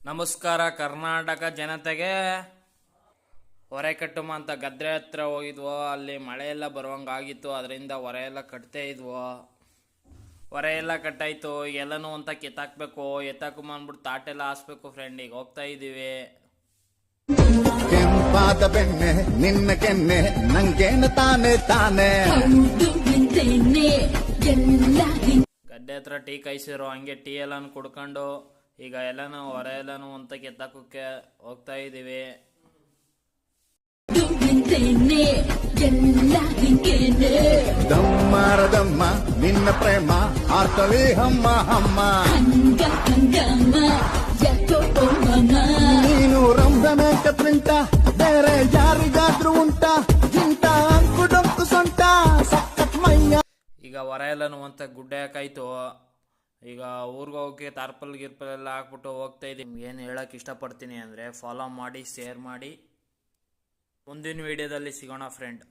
ನಮಸ್ಕಾರ ಕರ್ನಾಟಕ ಜನತೆಗೆ. ಹೊರೆ ಕಟ್ಟುಮ ಅಂತ ಗದ್ರೆ ಹತ್ರ ಹೋಗಿದ್ವೋ, ಅಲ್ಲಿ ಮಳೆ ಎಲ್ಲ ಬರುವಂಗಾಗಿತ್ತು, ಅದರಿಂದ ಹೊರೆ ಎಲ್ಲ ಕಟ್ತೇ ಇದ್ವೋ. ಹೊರೆ ಎಲ್ಲ ಕಟ್ಟಾಯ್ತು, ಎಲ್ಲನೂ ಅಂತ ಕಿತ್ತಾಕ್ಬೇಕು, ಎತ್ತಾಕುಮ ಅಂದ್ಬಿಟ್ಟು ತಾಟೆಲ್ಲ ಹಾಸ್ಬೇಕು ಫ್ರೆಂಡ್. ಈಗ ಹೋಗ್ತಾ ಇದೀವಿ. ಕೆಂಪಾದ ಬೆಣ್ಣೆ ನಿನ್ನ ಕೆನ್ನೆ ನಂಗೇನು ತಾನೆ ತಾನೆ. ಗಡ್ಡೆ ಹತ್ರ ಟೀ ಕಾಯಿಸಿರೋ, ಹಂಗೆ ಟೀ ಎಲ್ಲಾನು ಕುಡ್ಕೊಂಡು ಈಗ ಎಲ್ಲಾನು ಹೊರೆ ಎಲ್ಲಾನು ಅಂತ ಕೆತ್ತಾಕಕ್ಕೆ ಹೋಗ್ತಾ ಇದೀವಿ. ದಮ್ಮಾರದಮ್ಮ ನಿನ್ನ ಪ್ರೇಮ ಆರ್ತವೇ ಹಮ್ಮ ಹಮ್ಮ. ನೀನು ರಂಭನೆ ಕತ್ರಿಂಟ ಬೇರೆ ಯಾರಿಗಾದ್ರೂ ಉಂಟ ಇಂಟ ಅಂಕುಡೊಂಕು ಸೊಂಟ ಸಕ್ಕತ್ ಮೈಯ. ಈಗ ಹೊರ ಎಲ್ಲಾನು ಅಂತ ಗುಡ್ಡೆ ಹಾಕಾಯ್ತು. ಈಗ ಊರಿಗೆ ಹೋಗಿ ತಾರ್ಪಲ್ ಗಿರ್ಪಲ್ ಎಲ್ಲ ಹಾಕ್ಬಿಟ್ಟು ಹೋಗ್ತಾ ಇದ್ದೀವಿ. ಏನು ಹೇಳಕ್ಕೆ ಇಷ್ಟಪಡ್ತೀನಿ ಅಂದರೆ, ಫಾಲೋ ಮಾಡಿ, ಶೇರ್ ಮಾಡಿ. ಮುಂದಿನ ವಿಡಿಯೋದಲ್ಲಿ ಸಿಗೋಣ ಫ್ರೆಂಡ್.